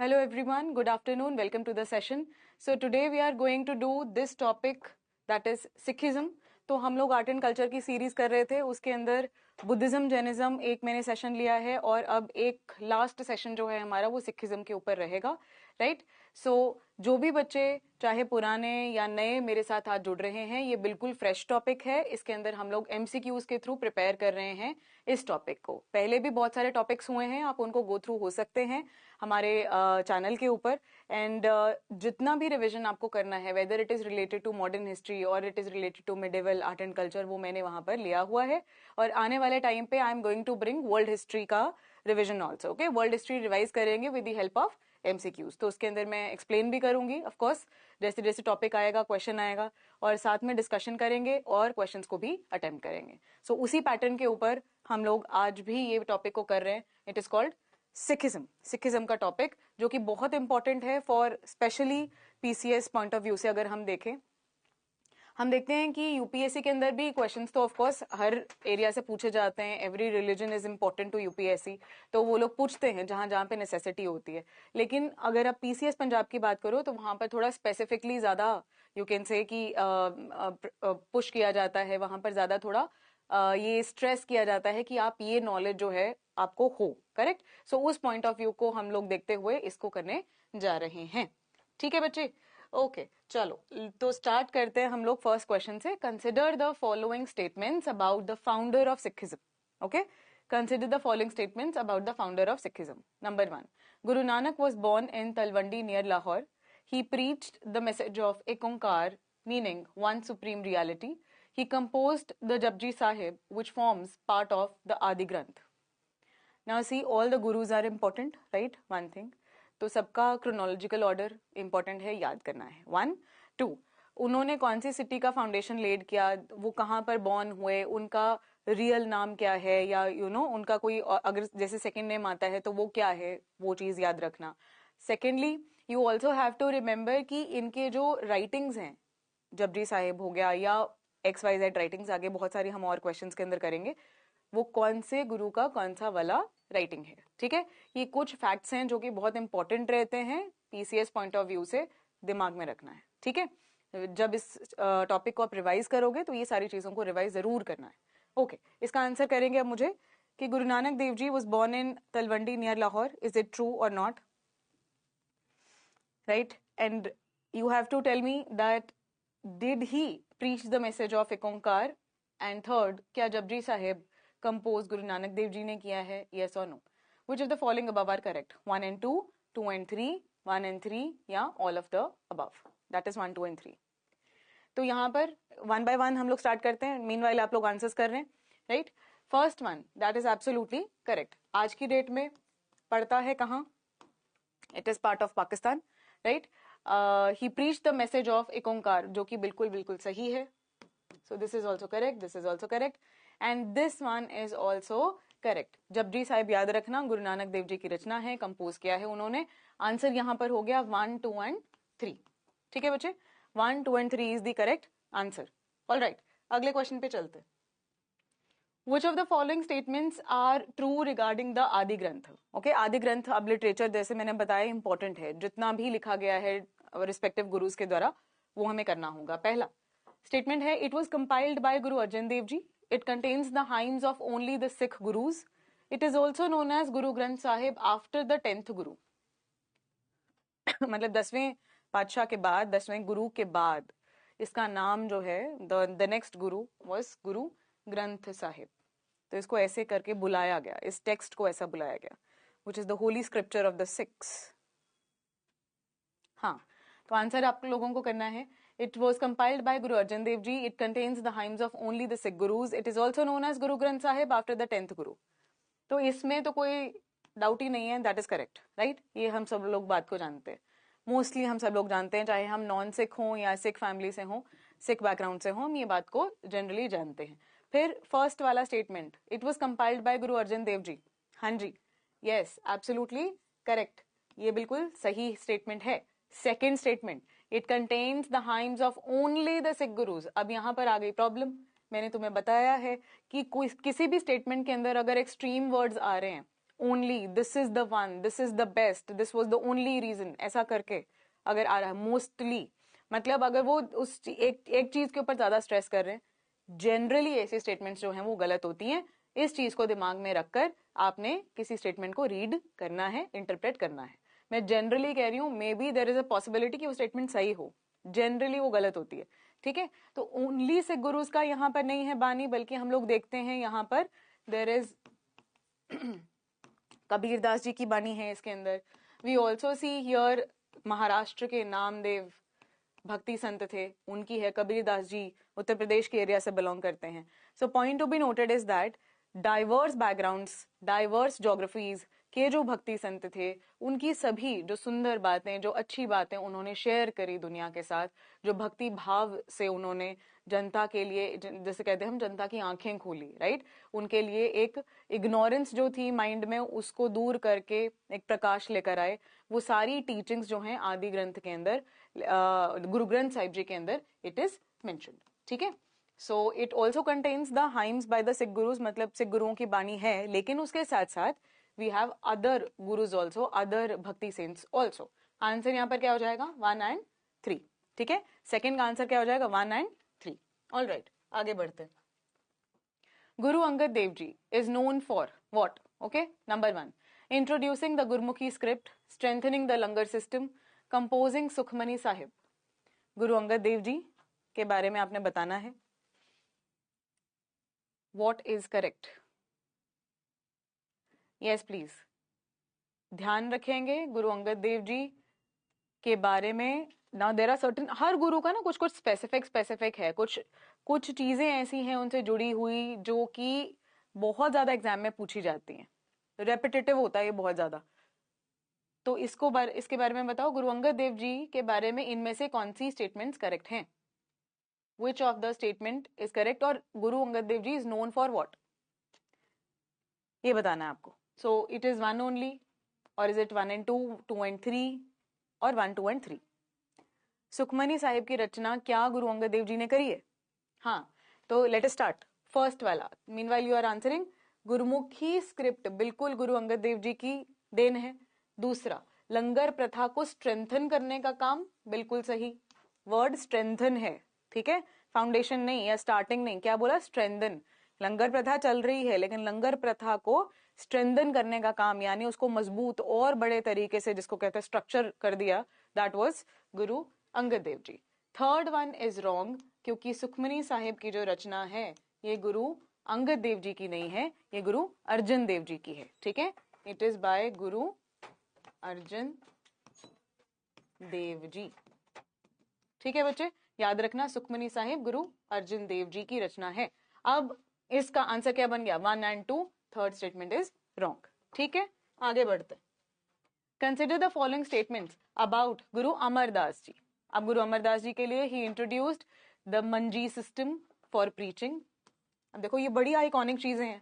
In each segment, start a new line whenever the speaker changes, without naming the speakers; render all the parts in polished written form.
Hello everyone, good afternoon, welcome to the session. So today we are going to do this topic that is Sikhism. तो हम लोग art and culture की series कर रहे थे, उसके अंदर बुद्धिज्म जैनिज्म एक मैंने सेशन लिया है और अब एक लास्ट सेशन जो है हमारा वो सिखिज्म के ऊपर रहेगा, राइट? सो जो भी बच्चे चाहे पुराने या नए मेरे साथ आज जुड़ रहे हैं, ये बिल्कुल फ्रेश टॉपिक है. इसके अंदर हम लोग एमसीक्यूज के थ्रू प्रिपेयर कर रहे हैं इस टॉपिक को. पहले भी बहुत सारे टॉपिक्स हुए हैं, आप उनको गो थ्रू हो सकते हैं हमारे चैनल के ऊपर. एंड जितना भी रिवीजन आपको करना है, whether it is related to modern history और it is related to medieval art and culture, वो मैंने वहां पर लिया हुआ है. और आने वाले टाइम पे I am going to bring world history का revision also. Okay, world history revise करेंगे with the help of MCQs. तो उसके अंदर मैं एक्सप्लेन भी करूंगी, ऑफ कोर्स जैसे जैसे टॉपिक आएगा क्वेश्चन आएगा, और साथ में डिस्कशन करेंगे और क्वेश्चंस को भी अटेम्प्ट करेंगे. सो उसी पैटर्न के ऊपर हम लोग आज भी ये टॉपिक को कर रहे हैं. इट इज कॉल्ड सिखिज्म का टॉपिक, जो कि बहुत इंपॉर्टेंट है for specially PCS point of view से. अगर हम देखें, हम देखते हैं कि यूपीएससी के अंदर भी क्वेश्चंस तो ऑफ कोर्स हर एरिया से पूछे जाते हैं. Every religion is important to UPSC, तो वो लोग पूछते हैं जहां जहां पे नेसेसिटी होती है. लेकिन अगर आप पीसीएस पंजाब की बात करो तो वहां पर थोड़ा स्पेसिफिकली ज्यादा यू कैन से कि पुश किया जाता है. वहां पर ज्यादा थोड़ा ये स्ट्रेस किया जाता है कि आप ये नॉलेज जो है आपको हो, करेक्ट? सो उस पॉइंट ऑफ व्यू को हम लोग देखते हुए इसको करने जा रहे हैं. ठीक है बच्चे? ओके, चलो तो स्टार्ट करते हैं हम लोग फर्स्ट क्वेश्चन से. Consider the following statements about the founder of Sikhism. Okay, consider the following statements about the founder of Sikhism. Number 1, Guru Nanak was born in Talwandi near Lahore. He preached the message of Ek Onkar, meaning one supreme reality. He composed the Japji Sahib, which forms part of the Adi Granth. Now see, all the gurus are important, right? One thing. तो सबका chronological order important है, याद करना है. 1, 2, उन्होंने कौन सी city का foundation lead किया, वो कहाँ पर बॉर्न हुए, उनका रियल नाम क्या है, या उनका कोई अगर जैसे सेकंड नेम आता है तो वो क्या है, वो चीज याद रखना. Secondly, you also have to remember कि इनके जो राइटिंग्स हैं, जपजी साहिब हो गया या XYZ राइटिंग्स, आगे बहुत सारी हम और क्वेश्चंस के अंदर करेंगे, वो कौन से गुरु का कौन सा वाला राइटिंग है. ठीक है, ये कुछ फैक्ट्स हैं जो कि बहुत इंपॉर्टेंट रहते हैं पीसीएस पॉइंट ऑफ व्यू से, दिमाग में रखना है. ठीक है, जब इस टॉपिक को आप रिवाइज करोगे तो ये सारी चीजों को रिवाइज जरूर करना है. ओके, इसका आंसर करेंगे अब मुझे कि Guru Nanak Dev ji was born in Talwandi near Lahore. Is it true और not? Right, and you have to tell me that did he preach the message of Ek Onkar. And third, क्या जपजी साहिब कंपोज गुरु नानक देव जी ने किया है, yes or no? Which of the following above are correct? 1 and 2, 2 and 3, 1 and 3, या all of the above? That is 1, 2 and 3. तो यहाँ पर 1 by 1 हम लोग स्टार्ट करते हैं. मीनवाइल आप लोग आंसर्स कर रहे हैं, right? First one, that is absolutely correct. आज की डेट में पढ़ता है कहाँ? It is part of Pakistan, right? He preach the message of Ek ओंकार, जो कि बिल्कुल बिल्कुल सही है. So this is also correct, this is also correct, and this one is also correct. Japji Sahib याद रखना, गुरु नानक देव जी की रचना है, कंपोज किया है उन्होंने. आंसर यहां पर हो गया 1, 2 and 3. ठीक है बच्चे, 1, 2 and 3 is the correct answer. All right, अगले क्वेश्चन पे चलते. Which of the following statements are true regarding the आदि ग्रंथ? ओके, आदि ग्रंथ अब लिटरेचर जैसे मैंने बताया इंपॉर्टेंट है. जितना भी लिखा गया है रिस्पेक्टिव गुरुज के द्वारा वो हमें करना होगा. पहला स्टेटमेंट है, it was compiled by Guru Arjan Dev ji. It contains the hymns of only the Sikh gurus. It is also known as Guru Granth Sahib after the 10th गुरु. मतलब 10वें पातशाह के बाद, 10वें गुरु के बाद इसका नाम जो है, द नेक्स्ट गुरु वॉज गुरु ग्रंथ साहिब. तो इसको ऐसे करके बुलाया गया, इस टेक्स्ट को ऐसा बुलाया गया, which is the Holi scripture of the six. हाँ, तो आंसर आप लोगों को करना है. It was compiled by Guru Arjan Dev Ji. It contains the hymns of only the Sikh Gurus. It is also known as Guru Granth Sahib after the 10th Guru. तो इसमें तो कोई डाउट ही नहीं है, दैट इज करेक्ट, राइट? ये हम सब लोग बात को जानते हैं, मोस्टली हम सब लोग जानते हैं, चाहे हम नॉन सिख हों या सिख फैमिली से हों, सिख बैकग्राउंड से हों, हम ये बात को जनरली जानते हैं. फिर फर्स्ट वाला statement, it was compiled by Guru Arjan Dev जी. हाँ जी, यस, एब्सोल्युटली करेक्ट, ये बिल्कुल सही स्टेटमेंट है. Second statement, it contains the hymns of only the Sikh gurus. अब यहां पर आ गई प्रॉब्लम. मैंने तुम्हें बताया है कि किसी भी स्टेटमेंट के अंदर अगर एक्सट्रीम वर्ड्स आ रहे हैं, only, this is the one, this is the best, this was the only reason, ऐसा करके अगर आ रहा है मोस्टली, मतलब अगर वो उस एक चीज के ऊपर ज्यादा स्ट्रेस कर रहे हैं, जनरली ऐसी स्टेटमेंट्स जो हैं वो गलत होती हैं। इस चीज को दिमाग में रखकर आपने किसी स्टेटमेंट को रीड करना है, इंटरप्रेट करना है। मैं जनरली कह रही हूँ, maybe there is a possibility कि वो स्टेटमेंट सही हो, जनरली वो गलत होती है, ठीक है। तो ओनली सिख गुरुज का यहाँ पर नहीं है बानी, बल्कि हम लोग देखते हैं यहाँ पर देयर इज कबीरदास जी की बानी है इसके अंदर। We also see here Maharashtra के नामदेव भक्ति संत थे, उनकी है। कबीरदास जी उत्तर प्रदेश के एरिया से बिलोंग करते हैं। So point to be noted is that diverse backgrounds, diverse geographies के जो भक्ति संत थे, उनकी सभी जो सुंदर बातें, जो अच्छी बातें उन्होंने शेयर करी दुनिया के साथ, जो भक्ति भाव से उन्होंने जनता के लिए, जैसे कहते हैं हम, जनता की आंखें खोली, राइट। उनके लिए एक इग्नोरेंस जो थी माइंड में, उसको दूर करके एक प्रकाश लेकर आए। वो सारी टीचिंग्स जो हैं आदि ग्रंथ के अंदर, गुरु ग्रंथ साहिब जी के अंदर इट इज मेंशन्ड, ठीक है। So it also contains the hymns by the Sikh gurus, मतलब सिख गुरुओं की बानी है, लेकिन उसके साथ साथ we have other gurus also, other bhakti saints also. Answer यहाँ पर क्या हो जाएगा? 1 and 3, ठीक है। सेकेंड का आंसर क्या हो जाएगा? 1 and 3। ऑल राइट, आगे बढ़ते हैं। Guru Angad Dev Ji is known for what? Okay, number 1, introducing the Gurmukhi script, strengthening the langar system, composing Sukhmani Sahib. Guru Angad Dev Ji के बारे में आपने बताना है। What is correct? Yes, please. ध्यान रखेंगे गुरु अंगद देव जी के बारे में। ना देयर आर सर्टेन, हर गुरु का ना कुछ कुछ स्पेसिफिक है, कुछ चीजें ऐसी हैं उनसे जुड़ी हुई जो कि बहुत ज्यादा एग्जाम में पूछी जाती हैं, रेपिटेटिव होता है ये बहुत ज्यादा। तो इसके बारे में बताओ, गुरु अंगद देव जी के बारे में इनमें से कौन सी स्टेटमेंट्स करेक्ट हैं? Which of the statement is correct? और Guru Angad Dev ji is known for what, ये बताना है आपको। सो इट इज 1 ओनली, और इज इट 1 and 2, 2 and 3, और 1, 2 and 3? सुखमनी साहिब की रचना क्या गुरु अंगद देव जी ने करी है? हाँ, तो लेट अस स्टार्ट। फर्स्ट वाला, meanwhile you are answering, Gurmukhi script बिल्कुल गुरु अंगद देव जी की देन है। दूसरा, लंगर प्रथा को स्ट्रेंथन करने का काम, बिल्कुल सही। वर्ड स्ट्रेंथन है, ठीक है, फाउंडेशन नहीं या स्टार्टिंग नहीं। क्या बोला? स्ट्रेंथन। लंगर प्रथा चल रही है, लेकिन लंगर प्रथा को स्ट्रेंथन करने का काम, यानी उसको मजबूत और बड़े तरीके से, जिसको कहते हैं स्ट्रक्चर कर दिया, that was Guru Angad Dev ji. Third one is wrong, क्योंकि सुखमनी साहिब की जो रचना है ये गुरु अंगद देव जी की नहीं है, ये गुरु अर्जन देव जी की है, ठीक है। It is by Guru Arjan Dev जी, ठीक है बच्चे, याद रखना, सुखमनी साहिब गुरु अर्जन देव जी की रचना है। अब इसका आंसर क्या बन गया? 1 and 2, third statement is wrong, ठीक है। आगे बढ़ते हैं। Consider the following statements about Guru Amardas ji. अब गुरु अमरदास जी के लिए he introduced the manji system for preaching. अब देखो ये बड़ी आइकॉनिक चीजें हैं।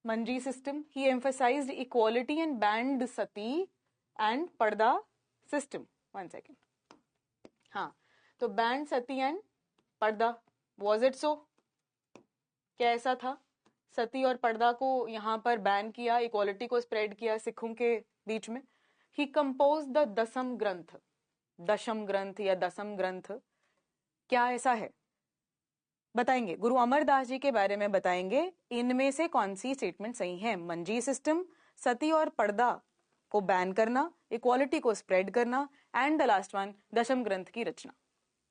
Manji system, he emphasised equality and banned sati and purdah system. 1 second. हाँ, तो banned sati and purdah, was it so? क्या ऐसा था? सती और पर्दा को यहाँ पर बैन किया, इक्वालिटी को स्प्रेड किया सिखों के बीच में। ही कंपोज द दशम ग्रंथ, दशम ग्रंथ या दसम ग्रंथ, क्या ऐसा है? बताएंगे, गुरु अमरदास जी के बारे में बताएंगे, इनमें से कौन सी स्टेटमेंट सही है? मंजी सिस्टम, सती और पर्दा को बैन करना, इक्वालिटी को स्प्रेड करना, एंड द लास्ट वन दशम ग्रंथ की रचना।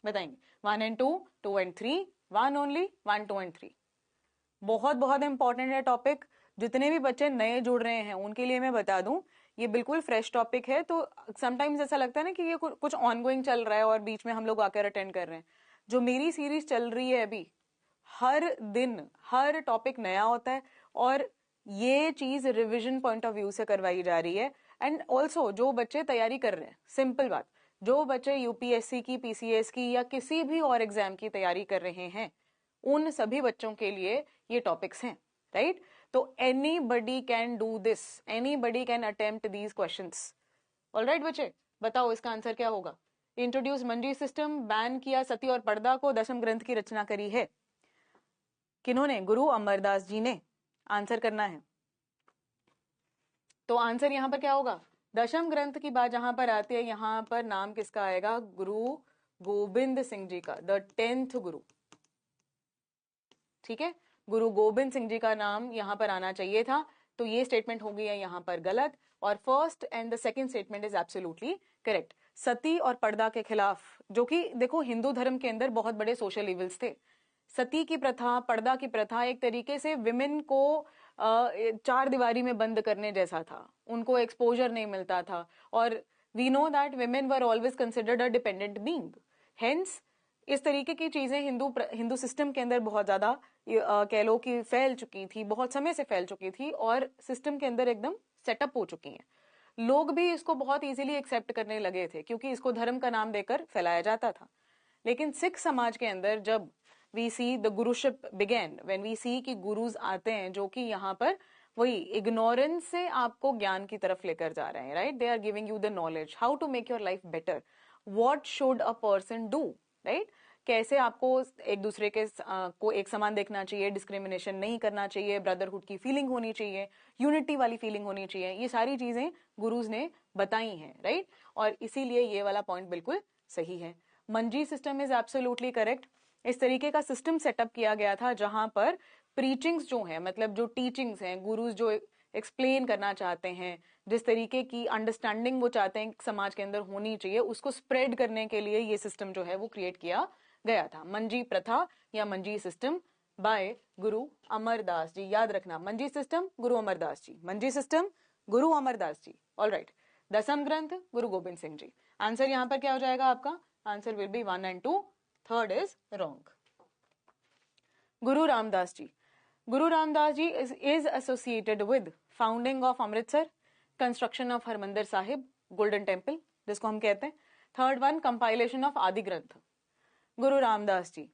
बताएंगे 1 and 2, 2 and 3, 1 ओनली, 1, 2 and 3। बहुत बहुत इंपॉर्टेंट है टॉपिक। जितने भी बच्चे नए जुड़ रहे हैं उनके लिए मैं बता दूं, ये बिल्कुल फ्रेश टॉपिक है। तो समटाइम्स ऐसा लगता है ना कि ये कुछ ऑनगोइंग चल रहा है और बीच में हम लोग आकर अटेंड कर रहे हैं। जो मेरी सीरीज चल रही है अभी, हर दिन हर टॉपिक नया होता है, और ये चीज रिविजन पॉइंट ऑफ व्यू से करवाई जा रही है। एंड ऑल्सो जो बच्चे तैयारी कर रहे हैं, सिंपल बात, जो बच्चे यूपीएससी की, पीसीएस की या किसी भी और एग्जाम की तैयारी कर रहे हैं, उन सभी बच्चों के लिए ये टॉपिक्स हैं, राइट। तो anybody can do this, anybody can attempt these questions. Alright बच्चे, बताओ इसका आंसर क्या होगा? इंट्रोड्यूस मंजी सिस्टम, बैन किया सती और पर्दा को, दशम ग्रंथ की रचना करी है। किन्होंने? गुरु अमरदास जी ने। आंसर करना है। तो आंसर यहाँ पर क्या होगा? दशम ग्रंथ की बात जहां पर आती है, यहाँ पर नाम किसका आएगा? गुरु गोबिंद सिंह जी का, द 10th गुरु। ठीक है, गुरु गोबिंद सिंह जी का नाम यहाँ पर आना चाहिए था, तो ये स्टेटमेंट हो गई है यहाँ पर गलत, और first and the second statement is absolutely correct. Sati और पर्दा के खिलाफ, जो कि देखो हिंदू धर्म के अंदर बहुत बड़े सोशल इविल्स थे। सती की प्रथा, पर्दा की प्रथा एक तरीके से विमेन को चार दीवारी में बंद करने जैसा था, उनको एक्सपोजर नहीं मिलता था, और we know that women were always considered a dependent being. Hence इस तरीके की चीजें हिंदू सिस्टम के अंदर बहुत ज्यादा कह लो कि फैल चुकी थी, बहुत समय से फैल चुकी थी, और सिस्टम के अंदर एकदम सेटअप हो चुकी हैं। लोग भी इसको बहुत इजीली एक्सेप्ट करने लगे थे, क्योंकि इसको धर्म का नाम देकर फैलाया जाता था। लेकिन सिख समाज के अंदर जब we see the guruship began, when we see कि गुरुज आते हैं जो कि यहाँ पर वही इग्नोरेंस से आपको ज्ञान की तरफ लेकर जा रहे हैं, right? They are giving you the knowledge how to make your life better, what should a person do, right? कैसे आपको एक दूसरे के को एक समान देखना चाहिए, डिस्क्रिमिनेशन नहीं करना चाहिए, ब्रदरहुड की फीलिंग होनी चाहिए, यूनिटी वाली फीलिंग होनी चाहिए, ये सारी चीजें गुरुज ने बताई हैं, राइट? और इसीलिए ये वाला पॉइंट बिल्कुल सही है। मंजी सिस्टम इज एब्सोल्युटली करेक्ट। इस तरीके का सिस्टम सेटअप किया गया था जहां पर प्रीचिंग्स जो है, मतलब जो टीचिंग्स हैं, गुरुज जो एक्सप्लेन करना चाहते हैं, जिस तरीके की अंडरस्टैंडिंग वो चाहते हैं समाज के अंदर होनी चाहिए, उसको स्प्रेड करने के लिए ये सिस्टम जो है वो क्रिएट किया गया था। मंजी प्रथा या मंजी सिस्टम बाय गुरु अमरदास जी। याद रखना, मंजी सिस्टम गुरु अमरदास जी, मंजी सिस्टम गुरु अमरदास जी। All right. दसम ग्रंथ गुरु गोबिंद सिंह जी। आंसर यहां पर क्या हो जाएगा आपका? Answer will be 1 and 2, third is wrong. Guru Ramdas ji. Guru Ramdas ji is associated with founding of Amritsar, construction of Harmandir Sahib, golden temple जिसको हम कहते हैं। थर्ड वन, कंपाइलेशन ऑफ आदि ग्रंथ। गुरु रामदास जी।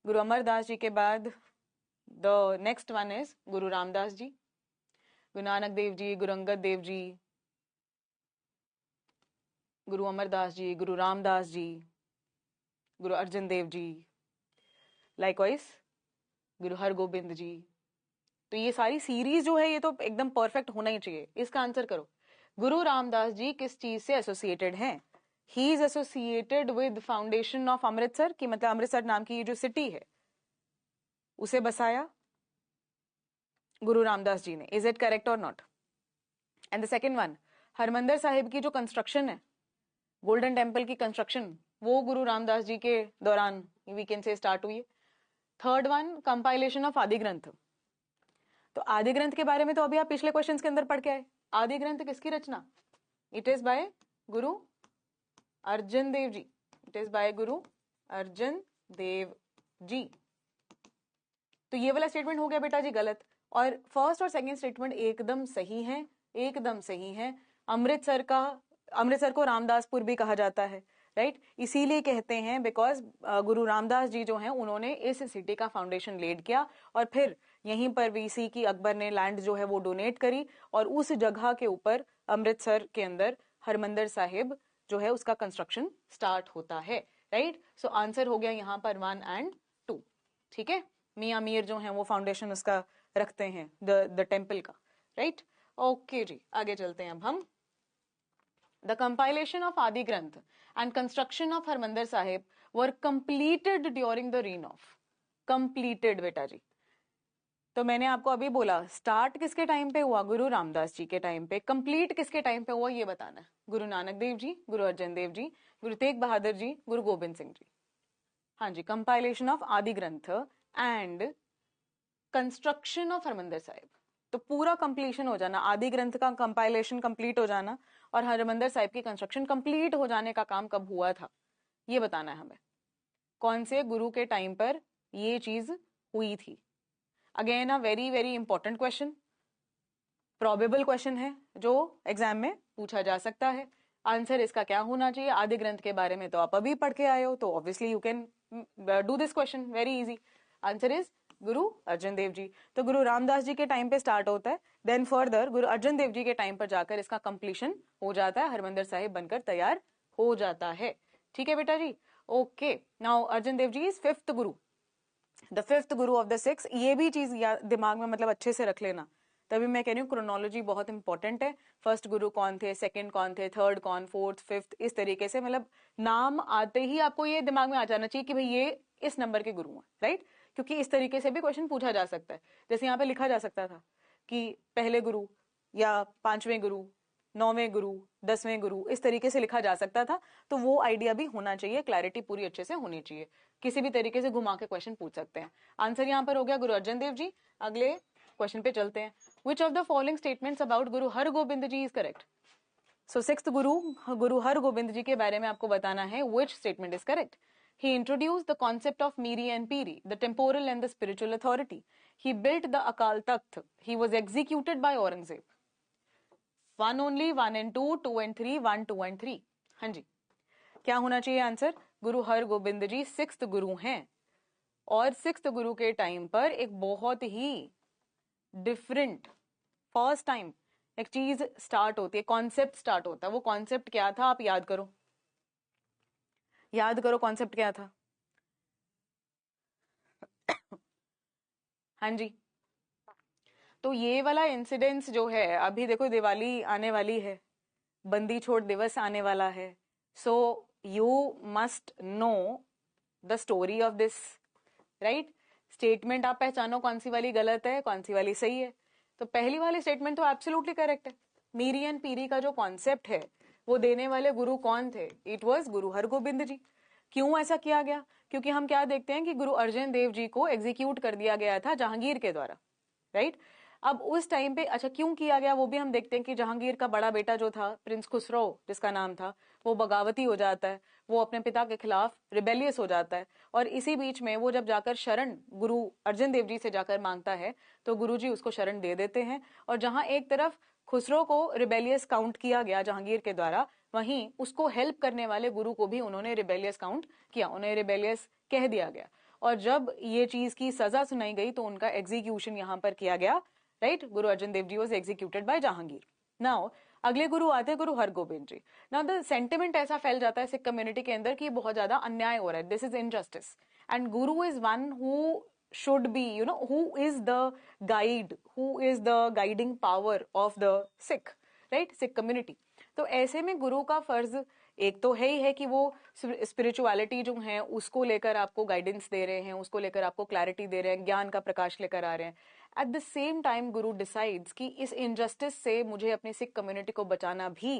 गुरु अमरदास जी के बाद the next one is Guru Ramdas ji, Guru Nanak Dev ji, Guru Angad Dev ji, Guru Amardas ji, Guru Ramdas ji, Guru Arjan Dev ji, likewise गुरु हरगोबिंद जी। तो ये सारी सीरीज जो है ये तो एकदम परफेक्ट होना ही चाहिए। इसका आंसर करो, गुरु रामदास जी किस चीज से एसोसिएटेड हैं? He is associated with foundation of Amritsar, की मतलब अमृतसर नाम की ये जो सिटी है उसे बसाया गुरु रामदास जी ने। इज इट करेक्ट और not? And the second one, Harmandir Sahib की जो कंस्ट्रक्शन है, गोल्डन टेम्पल की कंस्ट्रक्शन, वो गुरु रामदास जी के दौरान वी कैन से स्टार्ट हुई है। थर्ड वन, कंपाइलेशन ऑफ आदि ग्रंथ। तो आदि ग्रंथ के बारे में तो अभी आप पिछले क्वेश्चंस के अंदर पढ़ के आए। आदि ग्रंथ किसकी रचना? It is by Guru Arjan Dev ji. It is by Guru Arjan Dev जी। तो ये वाला स्टेटमेंट हो गया बेटा जी गलत, और फर्स्ट और सेकंड स्टेटमेंट एकदम सही है, एकदम सही है। अमृतसर को रामदासपुर भी कहा जाता है, राइट? इसीलिए कहते हैं बिकॉज गुरु रामदास जी जो हैं उन्होंने इस सिटी का फाउंडेशन लेड किया, और फिर यहीं पर वीसी की अकबर ने लैंड जो है वो डोनेट करी, और उस जगह के ऊपर अमृतसर के अंदर हरमंदिर साहिब जो है उसका कंस्ट्रक्शन स्टार्ट होता है, राइट? सो आंसर हो गया यहाँ पर 1 and 2। ठीक है, मियां मीर जो है वो फाउंडेशन उसका रखते हैं द टेम्पल का, राइट? ओके जी, आगे चलते हैं अब हम। The compilation of Adi Granth and construction of Harmandir Sahib were completed during the reign of, completed बेटा जी। तो मैंने आपको अभी बोला स्टार्ट किसके टाइम पे हुआ? गुरु रामदास जी के टाइम पे। कंप्लीट किसके टाइम पे हुआ ये बताना है। गुरु नानक देव जी, गुरु अर्जन देव जी, गुरु तेग बहादुर जी, गुरु गोबिंद सिंह जी। हाँ जी, कंपाइलेशन ऑफ आदि ग्रंथ and construction of Harmandir Sahib. तो पूरा कंप्लीशन हो जाना, आदि ग्रंथ का कंपाइलेशन कंप्लीट हो जाना और हरमंदिर साहिब की कंस्ट्रक्शन कंप्लीट हो जाने का काम कब हुआ था ये बताना है हमें। कौन से गुरु के टाइम पर ये चीज हुई थी? Again a very very important question, probable question है जो एग्जाम में पूछा जा सकता है। आंसर इसका क्या होना चाहिए? आदि ग्रंथ के बारे में तो आप अभी पढ़ के आए हो, तो obviously you can do this question, very easy. Answer is गुरु अर्जन देव जी। तो गुरु रामदास जी के टाइम पे स्टार्ट होता है, देन फर्दर गुरु अर्जन देव जी के टाइम पर जाकर इसका कंप्लीशन हो जाता है, हरमंदिर साहिब बनकर तैयार हो जाता है। ठीक है बेटा जी, okay. Now Arjan Dev ji is fifth guru, the fifth guru of the Sikhs. ये भी चीज दिमाग में मतलब अच्छे से रख लेना तभी मैं कह रही हूँ क्रोनोलॉजी बहुत इंपॉर्टेंट है। फर्स्ट गुरु कौन थे, सेकंड कौन थे, थर्ड कौन, फोर्थ, फिफ्थ, इस तरीके से, मतलब नाम आते ही आपको ये दिमाग में आ जाना चाहिए कि भाई ये इस नंबर के गुरु हैं, राइट। क्योंकि इस तरीके से भी क्वेश्चन पूछा जा सकता है। जैसे यहाँ पे लिखा जा सकता था कि पहले गुरु या पांचवें गुरु, 9वें गुरु, 10वें गुरु, इस तरीके से लिखा जा सकता था। तो वो आइडिया भी होना चाहिए, क्लैरिटी पूरी अच्छे से होनी चाहिए। किसी भी तरीके से घुमा के क्वेश्चन पूछ सकते हैं। आंसर यहाँ पर हो गया गुरु अर्जन देव जी। अगले क्वेश्चन पे चलते हैं। Which of the following statements about Guru Hargobind ji is correct. So sixth गुरु, गुरु हरगोबिंद जी के बारे में आपको बताना है which statement is correct. He introduced the concept of Miri and Piri, the temporal and the spiritual authority. He built the Akal Takht. He was executed by Aurangzeb. One only, 1 and 2, 2 and 3, 1, 2 and 3. हाँ जी, क्या होना चाहिए answer? गुरु हरगोबिंद जी sixth गुरु हैं और sixth गुरु के time पर एक बहुत ही डिफरेंट फर्स्ट टाइम एक चीज स्टार्ट होती है, कॉन्सेप्ट स्टार्ट होता है। वो कॉन्सेप्ट क्या था आप याद करो, याद करो कॉन्सेप्ट क्या था। हाँ जी, तो ये वाला इंसिडेंस जो है, अभी देखो दिवाली आने वाली है, बंदी छोड़ दिवस आने वाला है। So you must know the story of this, right. Statement आप पहचानो कौन सी वाली गलत है, कौन सी वाली सही है। तो पहली वाली स्टेटमेंट तो एब्सोल्युटली करेक्ट है। मीरी एंड पीरी का जो कॉन्सेप्ट है वो देने वाले गुरु कौन थे? इट वाज गुरु हरगोबिंद जी। क्यों ऐसा किया गया? क्योंकि हम क्या देखते हैं कि गुरु अर्जन देव जी को एग्जीक्यूट कर दिया गया था जहांगीर के द्वारा, राइट। अब उस टाइम पे अच्छा क्यों किया गया वो भी हम देखते हैं कि जहांगीर का बड़ा बेटा जो था प्रिंस खुसरो जिसका नाम था, वो बगावती हो जाता है, वो अपने पिता के खिलाफ रिबेलियस हो जाता है। और इसी बीच में वो जब जाकर शरण गुरु अर्जन देव जी से जाकर मांगता है तो गुरु जी उसको शरण दे देते हैं। और जहां एक तरफ खुसरो को रिबेलियस काउंट किया गया जहांगीर के द्वारा, वहीं उसको हेल्प करने वाले गुरु को भी उन्होंने रिबेलियस काउंट किया, उन्हें रिबेलियस कह दिया गया। और जब ये चीज की सजा सुनाई गई तो उनका एग्जीक्यूशन यहां पर किया गया, right. Guru Arjan Dev ji was executed by Jahangir. Now अगले गुरु आते हैं Guru Hargobind ji. Now the sentiment ऐसा फैल जाता है सिख कम्युनिटी के अंदर कि बहुत ज्यादा अन्याय हो रहा है, this is injustice, and Guru is one who should be, who is the guide, who is the guiding power of the Sikh, right, Sikh community. तो ऐसे में गुरु का फर्ज एक तो है ही है कि वो स्पिरिचुअलिटी जो है उसको लेकर आपको गाइडेंस दे रहे हैं, उसको लेकर आपको क्लैरिटी दे रहे हैं, ज्ञान का प्रकाश लेकर आ रहे हैं। At the same time Guru decides कि इस इनजस्टिस से मुझे अपनी सिख कम्युनिटी को बचाना भी,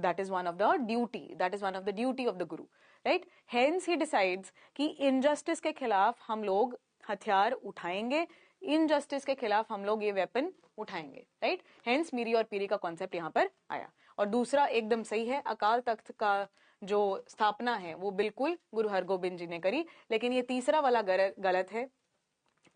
that is one of the duty, that is one of the duty of the guru, right. Hence he decides कि injustice के खिलाफ हम लोग हथियार उठाएंगे, इनजस्टिस के खिलाफ हम लोग ये वेपन उठाएंगे, राइट। हेंस मीरी और पीरी का कॉन्सेप्ट यहाँ पर आया। और दूसरा एकदम सही है, अकाल तख्त का जो स्थापना है वो बिल्कुल गुरु हरगोबिंद जी ने करी। लेकिन ये तीसरा वाला गलत है।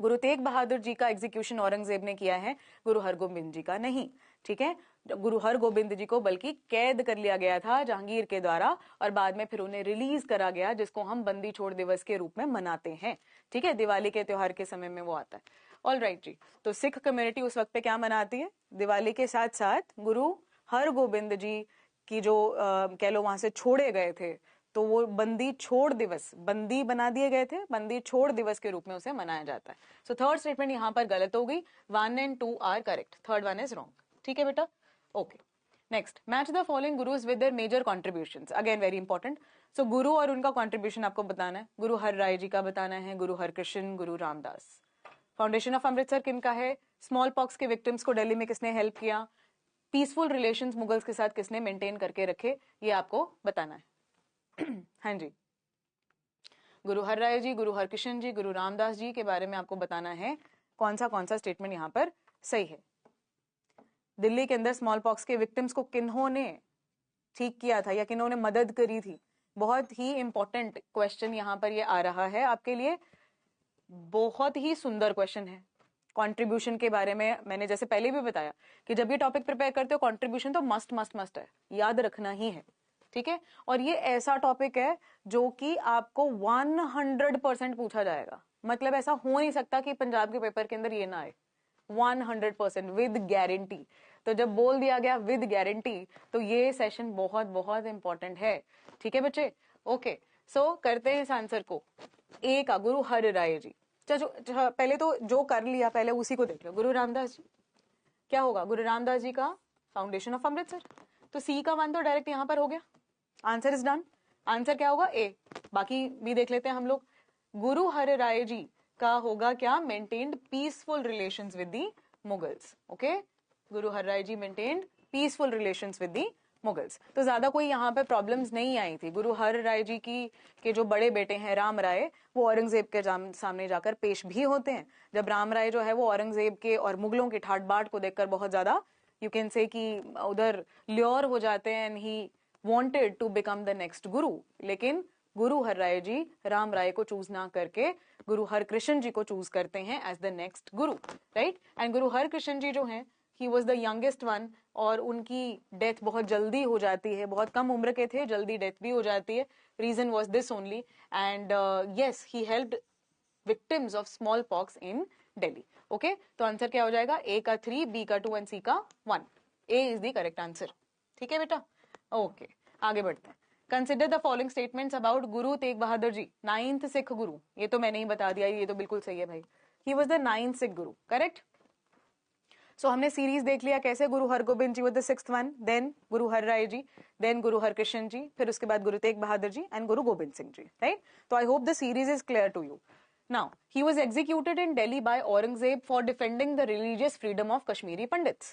गुरु तेग बहादुर जी का एग्जीक्यूशन औरंगजेब ने किया है, गुरु हरगोबिंद जी का नहीं, ठीक है। गुरु हरगोबिंद जी को बल्कि कैद कर लिया गया था जहांगीर के द्वारा और बाद में फिर उन्हें रिलीज करा गया, जिसको हम बंदी छोड़ दिवस के रूप में मनाते हैं, ठीक है। दिवाली के त्योहार के समय में वो आता है। ऑल राइट जी, तो सिख कम्युनिटी उस वक्त पे क्या मनाती है? दिवाली के साथ साथ गुरु हरगोबिंद जी की जो कह लो वहां से छोड़े गए थे, तो वो बंदी छोड़ दिवस, बंदी बना दिए गए थे, बंदी छोड़ दिवस के रूप में उसे मनाया जाता है। सो थर्ड स्टेटमेंट यहाँ पर गलत हो गई, 1 and 2 are correct, third one is wrong, ठीक है बेटा। Okay, next, match the following gurus with their major contributions. Again very important. So Guru और उनका कॉन्ट्रीब्यूशन आपको बताना है। गुरु हर राय जी का बताना है, गुरु हरकृष्ण, गुरु रामदास। फाउंडेशन ऑफ अमृतसर किनका है? स्मॉल पॉक्स के विक्टिम्स को दिल्ली में किसने हेल्प किया? पीसफुल रिलेशंस मुगल्स के साथ किसने मेंटेन करके रखे? ये आपको बताना है। हाँ जी, गुरु हर राय जी, गुरु हरकृष्ण जी, गुरु रामदास जी के बारे में आपको बताना है कौन सा स्टेटमेंट यहाँ पर सही है। दिल्ली के अंदर स्मॉल पॉक्स के विक्टिम्स को किन्होंने ठीक किया था या किन्होंने मदद करी थी? बहुत ही इंपॉर्टेंट क्वेश्चन यहाँ पर ये आ रहा है आपके लिए, बहुत ही सुंदर क्वेश्चन है। कंट्रीब्यूशन के बारे में मैंने जैसे पहले भी बताया कि जब ये टॉपिक प्रिपेयर करते हो कंट्रीब्यूशन तो मस्ट मस्ट मस्ट है, याद रखना ही है, ठीक है। और ये ऐसा टॉपिक है जो कि आपको 100% पूछा जाएगा, मतलब ऐसा हो नहीं सकता कि पंजाब के पेपर के अंदर ये ना आए, 100% विद गारंटी। तो जब बोल दिया गया विद गारंटी तो ये सेशन बहुत बहुत इंपॉर्टेंट है, ठीक है बच्चे। ओके, सो करते हैं इस आंसर को। ए का गुरु हर राय जी, चलो पहले तो जो कर लिया पहले उसी को देख लो। गुरु रामदास जी, क्या होगा? गुरु रामदास जी का फाउंडेशन ऑफ अमृतसर। तो सी का 1 तो डायरेक्ट यहां पर हो गया, आंसर इज डन। आंसर क्या होगा? ए। बाकी भी देख लेते हैं हम लोग। गुरु हर राय जी का होगा क्या? Maintained peaceful relations with the Mughals. Okay, Guru Har Rai ji maintained peaceful relations with the Mughals. तो ज्यादा कोई यहाँ पे प्रॉब्लम्स नहीं आई थी। गुरु हर राय जी की के जो बड़े बेटे हैं राम राय, वो औरंगजेब के सामने जाकर पेश भी होते हैं। जब राम राय जो है वो औरंगजेब के और मुगलों की ठाट बाट को देखकर बहुत ज्यादा यू कैन से कि उधर ल्योर हो जाते हैं, and he wanted to become the next guru. लेकिन गुरु हर राय जी राम राय को चूज ना करके गुरु हरकृष्ण जी को चूज करते हैं as the next Guru, right. And गुरु हरकृष्ण जी जो हैं, he was the youngest one, और उनकी डेथ बहुत जल्दी हो जाती है, बहुत कम उम्र के थे, जल्दी डेथ भी हो जाती है। Reason was this only, and yes he helped victims of smallpox in Delhi. Okay, तो आंसर क्या हो जाएगा? ए का 3, बी का 2 एंड सी का 1। ए इज द करेक्ट आंसर। ठीक है बेटा, ओके आगे बढ़ते हैं। Consider the following statements about Guru Tegh Bahadur ji, 9th Sikh गुरु। ये तो मैंने ही बता दिया, ये तो बिल्कुल सही है भाई। He was the 9th Sikh Guru, correct. सो हमने सीरीज देख लिया कैसे Guru Hargobind ji was the 6th one, then Guru Har Rai ji, then गुरु हरकृष्ण जी, फिर उसके बाद Guru Tegh Bahadur ji and Guru Gobind Singh ji, right. तो I hope the series is clear to you. Now, he was executed in Delhi by Aurangzeb for defending the religious freedom of Kashmiri Pandits.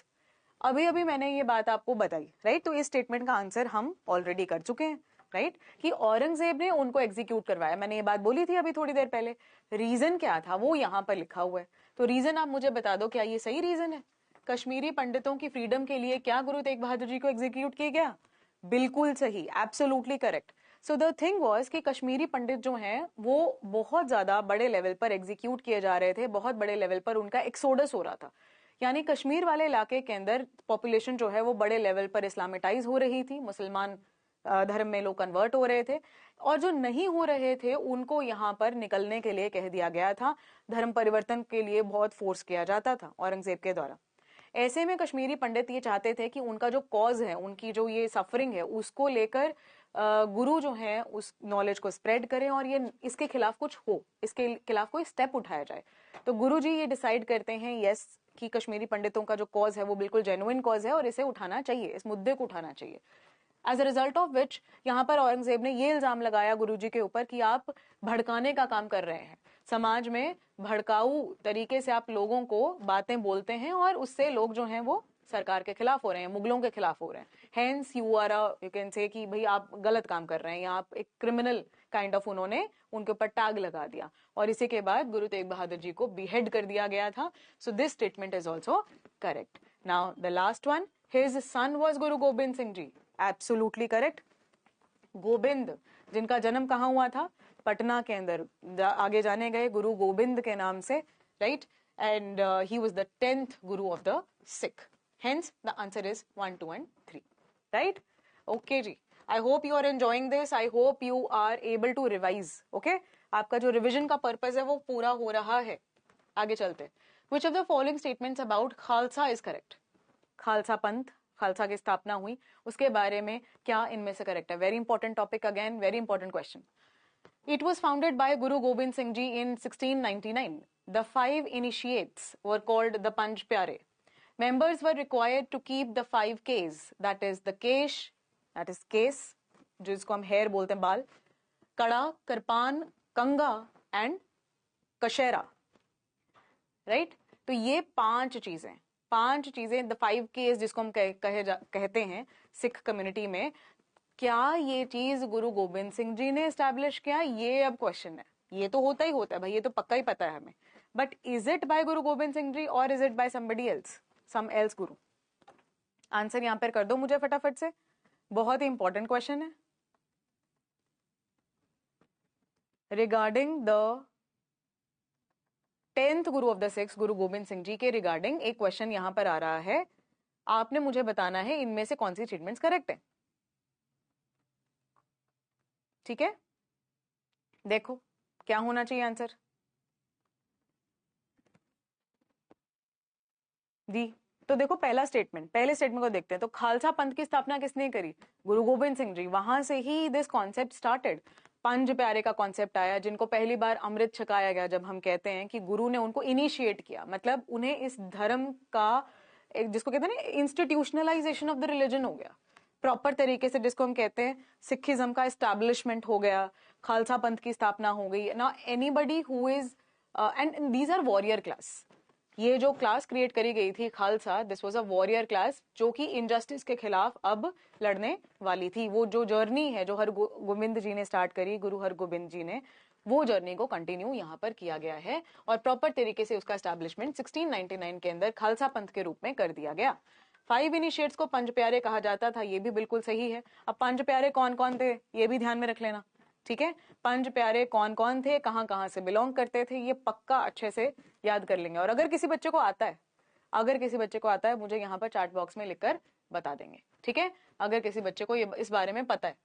अभी अभी मैंने ये बात आपको बताई, राइट। तो इस स्टेटमेंट का आंसर हम ऑलरेडी कर चुके हैं, राइट, कि औरंगजेब ने उनको एग्जीक्यूट करवाया। मैंने ये बात बोली थी अभी थोड़ी देर पहले। रीजन क्या था वो यहाँ पर लिखा हुआ है, तो रीजन आप मुझे बता दो, क्या ये सही रीजन है? कश्मीरी पंडितों की फ्रीडम के लिए क्या गुरु तेग बहादुर जी को एग्जीक्यूट किया गया? बिल्कुल सही, absolutely correct. So the thing was कि कश्मीरी पंडित जो हैं वो बहुत ज्यादा बड़े लेवल पर एग्जीक्यूट किए जा रहे थे, बहुत बड़े लेवल पर उनका एक्सोडस हो रहा था। यानी कश्मीर वाले इलाके के अंदर पॉपुलेशन जो है वो बड़े लेवल पर इस्लामिटाइज हो रही थी, मुसलमान धर्म में लोग कन्वर्ट हो रहे थे, और जो नहीं हो रहे थे उनको यहाँ पर निकलने के लिए कह दिया गया था। धर्म परिवर्तन के लिए बहुत फोर्स किया जाता था औरंगजेब के द्वारा। ऐसे में कश्मीरी पंडित ये चाहते थे कि उनका जो कॉज है, उनकी जो ये सफरिंग है, उसको लेकर गुरु जो है उस नॉलेज को स्प्रेड करें और ये इसके खिलाफ कुछ हो, इसके खिलाफ कोई स्टेप उठाया जाए। तो गुरु जी ये डिसाइड करते हैं यस कि कश्मीरी पंडितों का जो कॉज है वो बिल्कुल जेन्युइन कॉज है और इसे उठाना चाहिए, इस मुद्दे को उठाना चाहिए। As a result of which यहाँ पर औरंगजेब ने ये इल्जाम लगाया गुरुजी के ऊपर कि आप भड़काने का काम कर रहे हैं, समाज में भड़काऊ तरीके से आप लोगों को बातें बोलते हैं और उससे लोग जो हैं वो सरकार के खिलाफ हो रहे हैं, मुगलों के खिलाफ हो रहे हैं। Hence you are you can say कि भाई आप गलत काम कर रहे हैं, या आप एक क्रिमिनल काइंड ऑफ, उन्होंने उनके ऊपर टैग लगा दिया और इसी के बाद गुरु तेग बहादुर जी को बीहेड कर दिया गया था। So this statement is also correct. Now the last one, his son was Guru Gobind Singh ji, absolutely correct. Gobind जिनका जन्म कहाँ हुआ था? पटना के अंदर, आगे जाने गए गुरु गोबिंद के नाम से, right. And he was the 10th Guru of the Sikh. Hence the answer is 1, 2 and 3, right. Okay ji, I hope you are enjoying this, I hope you are able to revise. Okay, आपका जो रिविजन का पर्पज है वो पूरा हो रहा है। आगे चलते। Which of the following statements about Khalsa is correct? Khalsa पंथ, खालसा की स्थापना हुई, उसके बारे में क्या इनमें से करेक्ट है? Very important topic, again very important question. It was founded by Guru Gobind Singh Ji in 1699. The 5 initiates were called the Panj Pyare. Members were required to keep the 5 Ks, that is the kesh, that is case, जिसको हम hair बोलते हैं, बाल, कड़ा, कृपान, कंगा and कशेरा, right? तो ये 5 चीजें, the 5 Ks जिसको हम कहते हैं सिख कम्युनिटी में, क्या ये चीज गुरु गोबिंद सिंह जी ने एस्टैब्लिश किया? ये अब क्वेश्चन है। ये तो होता ही होता है भाई, ये तो पक्का ही पता है हमें, बट इज इट बाय गुरु गोबिंद सिंह जी और is it by somebody else, some else Guru? Answer यहां पर कर दो मुझे फटाफट से, बहुत ही इंपॉर्टेंट क्वेश्चन है। Regarding the 10th Guru of the six, गुरु गोबिंद सिंह जी के रिगार्डिंग एक क्वेश्चन यहां पर आ रहा है, आपने मुझे बताना है इनमें से कौन सी स्टेटमेंट्स करेक्ट है। ठीक है, देखो क्या होना चाहिए आंसर दी। तो देखो पहले स्टेटमेंट को देखते हैं। तो खालसा पंथ की स्थापना किसने करी? गुरु गोबिंद सिंह जी। वहां से ही दिस कॉन्सेप्ट स्टार्टेड। पंज प्यारे का कॉन्सेप्ट आया, जिनको पहली बार अमृत छकाया गया। जब हम कहते हैं कि गुरु ने उनको इनिशिएट किया, मतलब उन्हें इस धर्म का एक जिसको कहते हैं ना इंस्टीट्यूशनलाइजेशन ऑफ द रिलीजन हो गया प्रॉपर तरीके से, जिसको हम कहते हैं सिखिज्म का एस्टैब्लिशमेंट हो गया, खालसा पंथ की स्थापना हो गई ना। Anybody who is and these are warrior class, ये जो क्लास क्रिएट करी गई थी Khalsa, this was a warrior class जो कि इनजस्टिस के खिलाफ अब लड़ने वाली थी। वो जो जर्नी है जो हरगोबिंद जी ने स्टार्ट करी, गुरु हरगोबिंद जी ने, वो जर्नी को कंटिन्यू यहाँ पर किया गया है और प्रॉपर तरीके से उसका एस्टैब्लिशमेंट 1699 के अंदर खालसा पंथ के रूप में कर दिया गया। 5 इनिशिएट्स को पंज प्यारे कहा जाता था, ये भी बिल्कुल सही है। अब पंज प्यारे कौन कौन थे ये भी ध्यान में रख लेना, ठीक है। पंज प्यारे कौन कौन थे, कहां कहां से बिलोंग करते थे, ये पक्का अच्छे से याद कर लेंगे। और अगर किसी बच्चे को आता है, अगर किसी बच्चे को आता है, मुझे यहाँ पर चैट बॉक्स में लिखकर बता देंगे, ठीक है। अगर किसी बच्चे को ये इस बारे में पता है।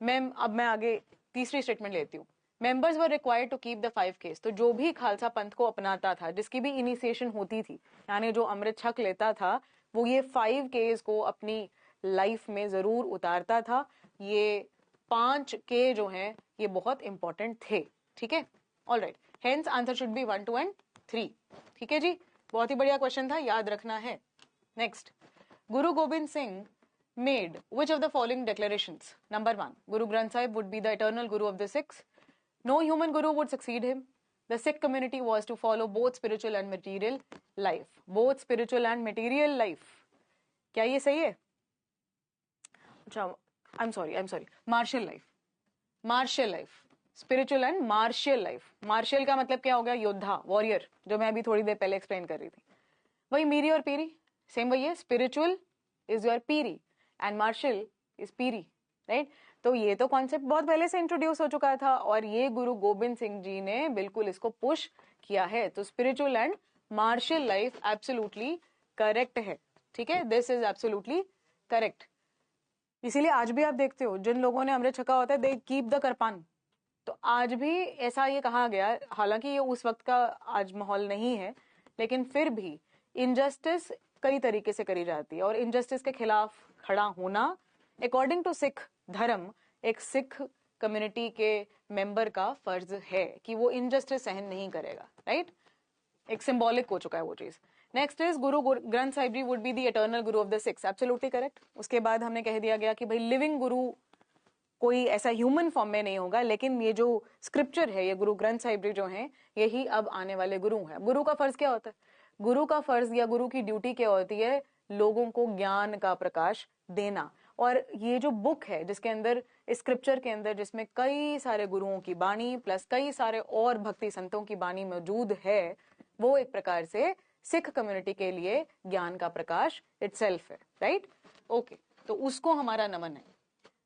अब मैं आगे तीसरी स्टेटमेंट लेती हूँ। Members were required to keep the 5 Ks. तो जो भी खालसा पंथ को अपनाता था, जिसकी भी इनिशिएशन होती थी, यानी जो अमृत छक लेता था, वो ये 5 केस को अपनी लाइफ में जरूर उतारता था। ये 5 के जो हैं ये बहुत इंपॉर्टेंट थे, ठीक है। Alright, hence answer should be 1, 2 and 3, ठीक है जी। बहुत ही बढ़िया क्वेश्चन था, याद रखना है। Next, Guru Gobind Singh made which of the following declarations? Number 1, Guru Granth Sahib would be the eternal guru of the Sikhs. No human guru would succeed him. The Sikh community was to follow both spiritual and material life. Both spiritual and material life. क्या ये सही है? अच्छा, I'm sorry. Martial life. Martial life. Spiritual and martial life. Martial का मतलब क्या हो गया? योद्धा, warrior, जो मैं अभी थोड़ी देर पहले एक्सप्लेन कर रही थी। वही मीरी और पीरी, सेम वही है। Spiritual is your Piri and martial is Piri, right. तो ये तो कॉन्सेप्ट बहुत पहले से इंट्रोड्यूस हो चुका था और ये गुरु गोबिंद सिंह जी ने बिल्कुल इसको पुश किया है। तो spiritual and martial life absolutely correct है, ठीक है। This is absolutely correct. इसीलिए आज भी आप देखते हो जिन लोगों ने अमृत छका होता है, दे कीप द करपान। तो आज भी ऐसा ये कहा गया, हालांकि ये उस वक्त का आज माहौल नहीं है, लेकिन फिर भी इनजस्टिस कई तरीके से करी जाती है और इनजस्टिस के खिलाफ खड़ा होना अकॉर्डिंग टू सिख धर्म एक सिख कम्युनिटी के मेंबर का फर्ज है कि वो इनजस्टिस सहन नहीं करेगा, राइट। एक सिंबॉलिक हो चुका है वो चीज। Next is Guru Granth Sahib ji would be the eternal Guru of the six, absolutely correct. उसके बाद हमने कह दिया गया कि भाई लिविंग गुरु कोई ऐसा ह्यूमन फॉर्म में नहीं होगा, लेकिन ये जो स्क्रिप्चर है, ये गुरु ग्रंथ साहिब जी जो हैं, यही अब आने वाले गुरु हैं। गुरु का फर्ज क्या होता है? गुरु का फर्ज या गुरु की ड्यूटी क्या होती है? लोगों को ज्ञान का प्रकाश देना। और ये जो बुक है जिसके अंदर, स्क्रिप्चर के अंदर, जिसमें कई सारे गुरुओं की बाणी प्लस कई सारे और भक्ति संतों की बाणी मौजूद है, वो एक प्रकार से सिख कम्युनिटी के लिए ज्ञान का प्रकाश इटसेल्फ है, राइट। ओके, तो उसको हमारा नमन है,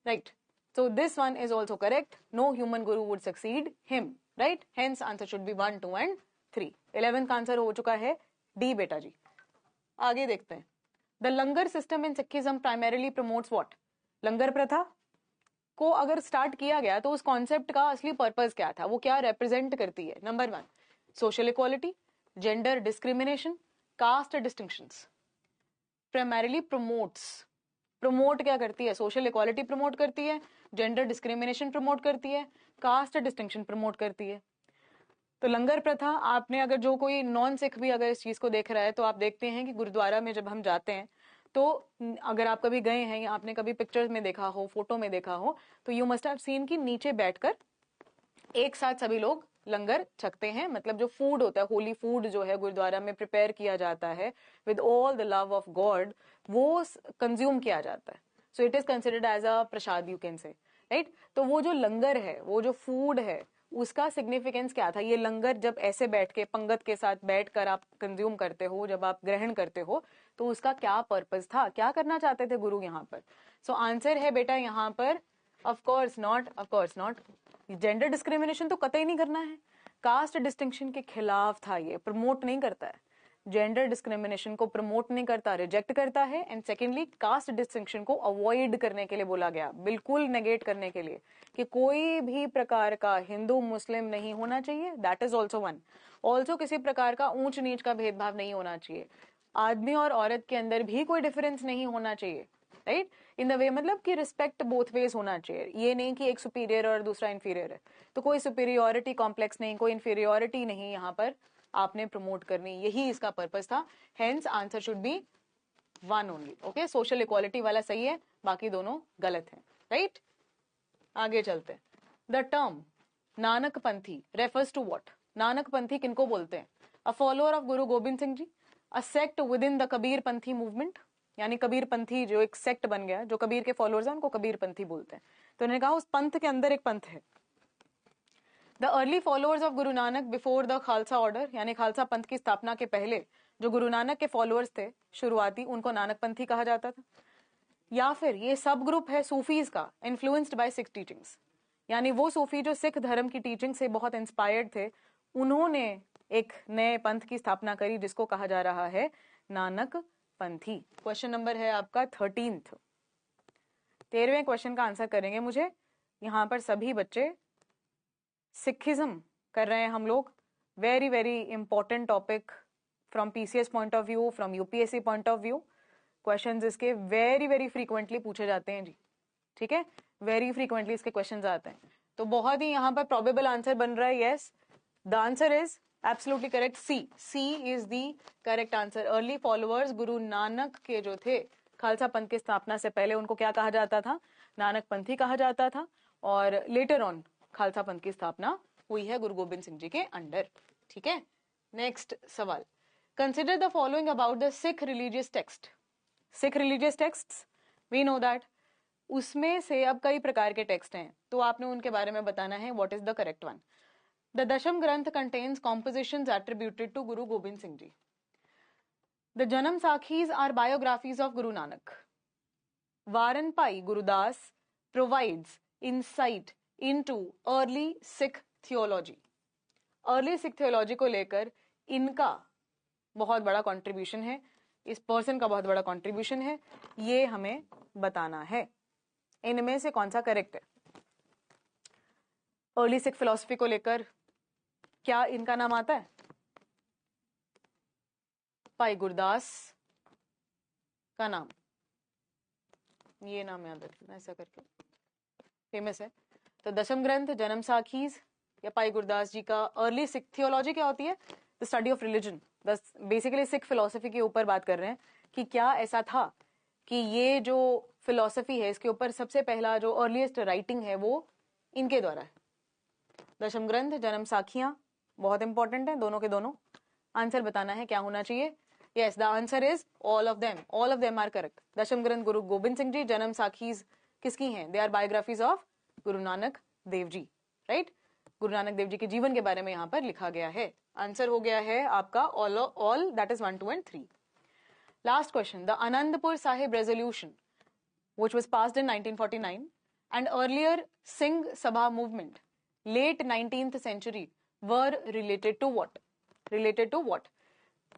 right. So this one is also correct. No human guru would succeed him, right? Hence answer should be 1, 2 and 3. 11th का आंसर हो चुका है डी बेटा जी। आगे देखते हैं। The langar system in Sikhism primarily promotes what? लंगर प्रथा को अगर स्टार्ट किया गया तो उस कॉन्सेप्ट का असली पर्पस क्या था, वो क्या रिप्रेजेंट करती है? Number 1, social equality, gender discrimination, caste distinctions. Primarily promote क्या करती है? सोशल इक्वालिटी प्रमोट करती है, जेंडर डिस्क्रिमिनेशन प्रमोट करती है, कास्ट डिस्टिंक्शन प्रमोट करती है। तो लंगर प्रथा, आपने अगर जो कोई नॉन सिख भी अगर इस चीज को देख रहा है तो आप देखते हैं कि गुरुद्वारा में जब हम जाते हैं तो अगर आप कभी गए हैं या आपने कभी पिक्चर्स में देखा हो, फोटो में देखा हो, तो यू मस्ट हैव सीन कि नीचे बैठकर एक साथ सभी लोग लंगर छकते हैं। मतलब जो फूड होता है, होली फूड जो है गुरुद्वारा में प्रिपेयर किया जाता है with all the love of God, वो कंज्यूम किया जाता है। So it is considered as a prasad, you can say, right. तो वो जो लंगर है, वो जो फूड है, उसका सिग्निफिकेंस क्या था? ये लंगर जब ऐसे बैठ के पंगत के साथ बैठकर आप कंज्यूम करते हो, जब आप ग्रहण करते हो, तो उसका क्या पर्पस था? क्या करना चाहते थे गुरु यहाँ पर? सो आंसर है बेटा यहाँ पर of course not. Gender discrimination तो कतई नहीं करना है। कास्ट डिस्टिंक्शन के खिलाफ था, ये प्रमोट नहीं करता है। जेंडर डिस्क्रिमिनेशन को प्रमोट नहीं करता, रिजेक्ट करता है। एंड सेकेंडली कास्ट डिस्टिंक्शन को अवॉइड करने के लिए बोला गया, बिल्कुल नेगेट करने के लिए, कि कोई भी प्रकार का हिंदू मुस्लिम नहीं होना चाहिए। That is also one. Also किसी प्रकार का ऊंच नीच का भेदभाव नहीं होना चाहिए। आदमी और औरत के अंदर भी कोई डिफरेंस नहीं होना चाहिए, राइट। इन द वे, मतलब कि रिस्पेक्ट बोथ वेज होना चाहिए। ये नहीं कि एक सुपीरियर और दूसरा इंफीरियर है, तो कोई सुपीरियोरिटी कॉम्प्लेक्स नहीं, कोई इंफीरियोरिटी नहीं यहाँ पर आपने प्रमोट करनी। यही इसका पर्पस था। Hence answer should be one only. Okay, social equality वाला सही है, बाकी दोनों गलत हैं, राइट। आगे चलते हैं। The term Nanak Panthi refers to what? Nanak Panthi किनको बोलते हैं? A follower of Guru Gobind Singh ji, a sect within the Kabir Panthi movement, यानी कबीर पंथी जो एक सेक्ट बन गया, जो कबीर के फॉलोअर्स हैं उनको कबीर पंथी बोलते हैं। तो उन्होंने कहा उस पंथ के अंदर एक पंथ है। The early followers of Guru Nanak before the Khalsa order, यानी खालसा पंथ की स्थापना के पहले जो गुरु नानक के फॉलोअर्स थे शुरुआती, उनको नानक पंथी कहा जाता था। या फिर ये सब ग्रुप है सूफीज का, इन्फ्लुएंस्ड बाय सिख टीचिंग्स, यानी वो सूफी जो सिख धर्म की टीचिंग से बहुत इंस्पायर्ड थे, उन्होंने एक नए पंथ की स्थापना करी जिसको कहा जा रहा है नानक पंथी। क्वेश्चन नंबर है आपका 13th। 13वें क्वेश्चन का आंसर करेंगे मुझे। यहाँ पर सभी बच्चे सिखिज्म कर रहे हैं हम लोग। Very very important topic from PCS point of view, from UPSC point of view. Questions इसके वेरी वेरी फ्रीक्वेंटली पूछे जाते हैं जी, ठीक है, वेरी फ्रीक्वेंटली इसके क्वेश्चंस आते हैं। तो बहुत ही यहाँ पर प्रोबेबल आंसर बन रहा है yes, the answer is absolutely correct, C is the correct answer. Early followers Guru Nanak के जो थे खालसा पंथ की स्थापना से पहले, उनको क्या कहा जाता था? नानक पंथी कहा जाता था। और लेटर ऑन खालसा पंथ की स्थापना हुई है गुरु गोबिंद सिंह जी के अंडर, ठीक है। नेक्स्ट सवाल, consider the following about the Sikh religious text. Sikh religious texts, we know that उसमें से अब कई प्रकार के टेक्स्ट हैं, तो आपने उनके बारे में बताना है what is the correct one. The दशम ग्रंथ contains compositions attributed to Guru Gobind Singh ji. The जन्म साखीज are biographies of Guru Nanak. Vaaran Bhai Gurdas provides insight into early Sikh theology. Early Sikh theology को लेकर इनका बहुत बड़ा कंट्रीब्यूशन है, इस पर्सन का बहुत बड़ा कंट्रीब्यूशन है, ये हमें बताना है। इनमें से कौन सा करेक्ट है? अर्ली सिख फिलॉसफी को लेकर क्या इनका नाम आता है? भाई गुरदास का नाम, ये नाम याद रखना, ऐसा करके फेमस है। तो दशम ग्रंथ, जन्म साखीज या भाई गुरदास जी का अर्ली सिख थियोलॉजी क्या होती है? The study of religion. Basically Sikh philosophy के ऊपर बात कर रहे हैं कि क्या ऐसा था कि ये जो फिलॉसफी है इसके ऊपर सबसे पहला जो अर्लीस्ट राइटिंग है वो इनके द्वारा है। दशम ग्रंथ, जन्म साखियां बहुत इंपॉर्टेंट है, दोनों के दोनों। आंसर बताना है क्या होना चाहिए। Yes, the answer is all of them, all of them are correct. Dasam Granth गुरु गोबिंद सिंह जी, जन्म साखीज किसकी हैं? They are biographies of Guru Nanak Dev ji, right. गुरु नानक देव जी के जीवन के बारे में यहाँ पर लिखा गया है। आंसर हो गया है आपका all, that is 1, 2 and 3। Last question, the Anandpur Sahib resolution which was passed in 1949 and earlier Singh Sabha movement late 19th century were related to what? Related to what?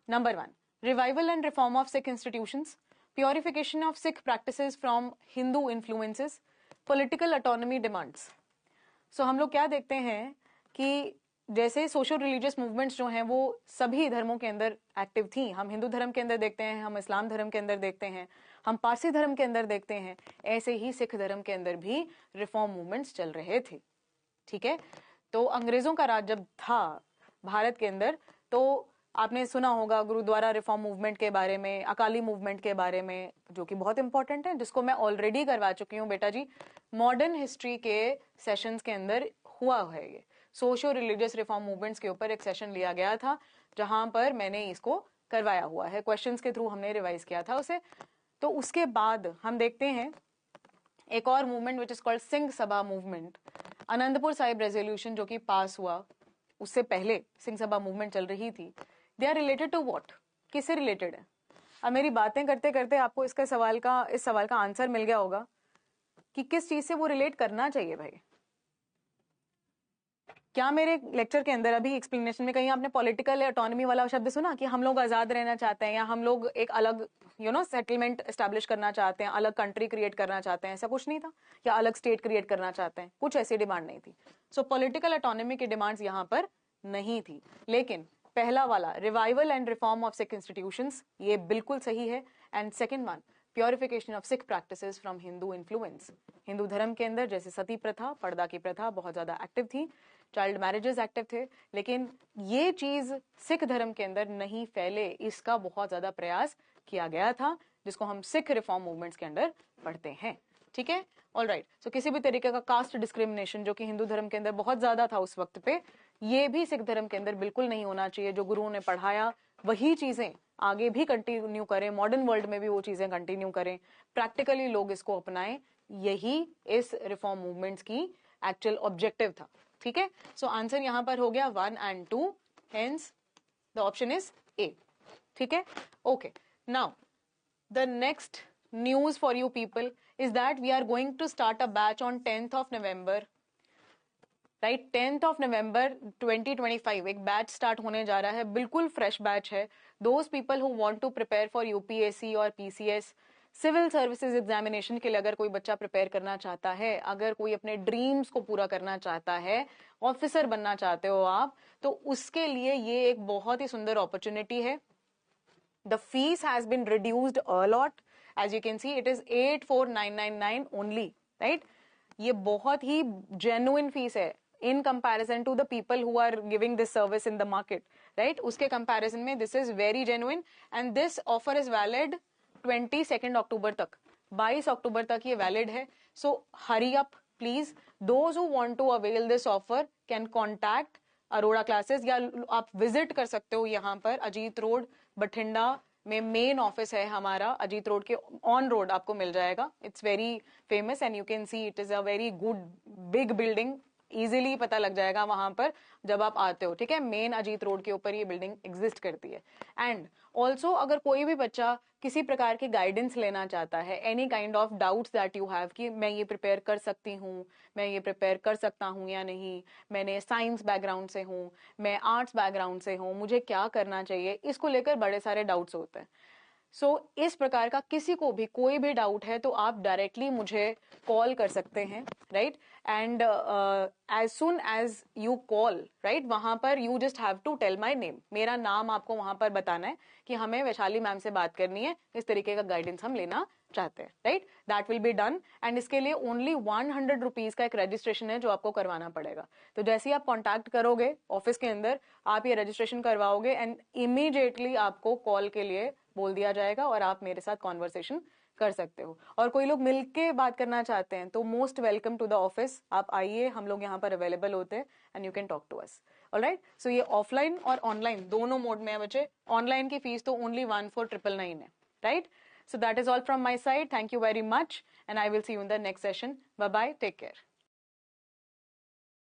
Number 1, revival and reform of Sikh institutions, purification of Sikh practices from Hindu influences, political autonomy demands. So हम लोग क्या देखते हैं कि जैसे social religious movements जो हैं वो सभी धर्मों के अंदर एक्टिव थी। हम हिंदू धर्म के अंदर देखते हैं, हम इस्लाम धर्म के अंदर देखते हैं, हम पारसी धर्म के अंदर देखते हैं, ऐसे ही सिख धर्म के अंदर भी रिफॉर्म मूवमेंट्स चल रहे थे, ठीक है। तो अंग्रेजों का राज जब था भारत के अंदर, तो आपने सुना होगा गुरुद्वारा रिफॉर्म मूवमेंट के बारे में, अकाली मूवमेंट के बारे में, जो कि बहुत इंपॉर्टेंट है, जिसको मैं ऑलरेडी करवा चुकी हूँ बेटा जी, मॉडर्न हिस्ट्री के सेशंस के अंदर हुआ है। ये सोशो रिलीजियस रिफॉर्म मूवमेंट्स के ऊपर एक सेशन लिया गया था जहां पर मैंने इसको करवाया हुआ है, क्वेश्चंस के थ्रू हमने रिवाइज किया था उसे। तो उसके बाद हम देखते हैं एक और movement which is called Singh Sabha movement. Anandpur Sahib resolution जो कि पास हुआ, उससे पहले सिंह सभा मूवमेंट चल रही थी। They are related to what? किससे रिलेटेड है? अब मेरी बातें करते करते आपको इस सवाल का आंसर मिल गया होगा कि किस चीज से वो रिलेट करना चाहिए भाई। क्या मेरे लेक्चर के अंदर अभी एक्सप्लेनेशन में कहीं आपने पॉलिटिकल ऑटोनॉमी वाला शब्द सुना कि हम लोग आजाद रहना चाहते हैं या हम लोग एक अलग सेटलमेंट एस्टैब्लिश करना चाहते हैं, अलग कंट्री क्रिएट करना चाहते हैं? ऐसा कुछ नहीं था। या अलग स्टेट क्रिएट करना चाहते हैं, कुछ ऐसी डिमांड नहीं थी। सो पॉलिटिकल ऑटोनॉमी की डिमांड्स यहाँ पर नहीं थी। लेकिन पहला वाला revival and reform of Sikh institutions, ये बिल्कुल सही है। And second one, purification of Sikh practices from Hindu influence. Hindu धर्म के अंदर जैसे सती प्रथा, पर्दा की प्रथा बहुत ज्यादा एक्टिव थी, चाइल्ड मैरिजेस एक्टिव थे, लेकिन ये चीज सिख धर्म के अंदर नहीं फैले, इसका बहुत ज्यादा प्रयास किया गया था जिसको हम सिख रिफॉर्म मूवमेंट्स के अंडर पढ़ते हैं, ठीक है। ऑल राइट, सो किसी भी तरीके का कास्ट डिस्क्रिमिनेशन जो कि हिंदू धर्म के अंदर बहुत ज्यादा था उस वक्त पे, ये भी सिख धर्म के अंदर बिल्कुल नहीं होना चाहिए। जो गुरुओं ने पढ़ाया वही चीजें आगे भी कंटिन्यू करें, मॉडर्न वर्ल्ड में भी वो चीजें कंटिन्यू करें, प्रैक्टिकली लोग इसको अपनाएं, यही इस रिफॉर्म मूवमेंट्स की एक्चुअल ऑब्जेक्टिव था, ठीक है। सो आंसर यहां पर हो गया 1 and 2, hence the option is a, ठीक है। Okay, now the next news for you people is that we are going to start a batch on 10th of November, right? 10th of November 2025 एक batch start होने जा रहा है, बिल्कुल fresh batch है। Those people who want to prepare for UPSC और PCS civil services examination के लिए अगर कोई बच्चा प्रिपेयर करना चाहता है, अगर कोई अपने ड्रीम्स को पूरा करना चाहता है, ऑफिसर बनना चाहते हो आप, तो उसके लिए ये एक बहुत ही सुंदर अपॉर्चुनिटी है। The fees has been reduced a lot. As you can see, it is 84,999 only, right? ये बहुत ही genuine fees है in comparison to the people who are giving this service in the market, right? उसके comparison में this is very genuine and this offer is valid 22nd October तक, 22 अक्टूबर तक ये valid है। So hurry up, please. Those who want to avail this offer can contact Arora classes, या आप visit कर सकते हो यहाँ पर अजीत रोड बठिंडा में मेन ऑफिस है हमारा, अजीत रोड के ऑन रोड आपको मिल जाएगा। It's very famous and you can see it is a very good big building, easily पता लग जाएगा वहां पर जब आप आते हो, ठीक है। मेन अजीत रोड के ऊपर ये बिल्डिंग एग्जिस्ट करती है। एंड ऑल्सो अगर कोई भी बच्चा किसी प्रकार की गाइडेंस लेना चाहता है, any kind of doubts that you have कि मैं ये प्रिपेयर कर सकती हूँ, मैं ये प्रिपेयर कर सकता हूँ या नहीं, मैंने साइंस बैकग्राउंड से हूँ, मैं आर्ट्स बैकग्राउंड से हूँ, मुझे क्या करना चाहिए, इसको लेकर बड़े सारे डाउट्स होते हैं। सो इस प्रकार का किसी को भी कोई भी डाउट है तो आप डायरेक्टली मुझे कॉल कर सकते हैं, right. And as soon as you call, right, वहां पर you just have to tell my name, मेरा नाम आपको वहां पर बताना है कि हमें वैशाली मैम से बात करनी है, इस तरीके का गाइडेंस हम लेना चाहते हैं, right. That will be done and इसके लिए ओनली 100 रुपीज का एक रजिस्ट्रेशन है जो आपको करवाना पड़ेगा। तो जैसे ही आप कॉन्टैक्ट करोगे ऑफिस के अंदर, आप ये रजिस्ट्रेशन करवाओगे एंड इमीडिएटली आपको कॉल के लिए बोल दिया जाएगा और आप मेरे साथ कॉन्वर्सेशन कर सकते हो। और कोई लोग मिलके बात करना चाहते हैं तो most welcome to the office, आप आइए, हम लोग यहाँ पर अवेलेबल होते हैं and you can talk to us. Alright, so ये ऑफलाइन और ऑनलाइन दोनों मोड में है बच्चे। ऑनलाइन की फीस तो ओनली 14,999 है, right. So that is all from my side. Thank you very much and I will see you in the next session. Bye bye. Take care.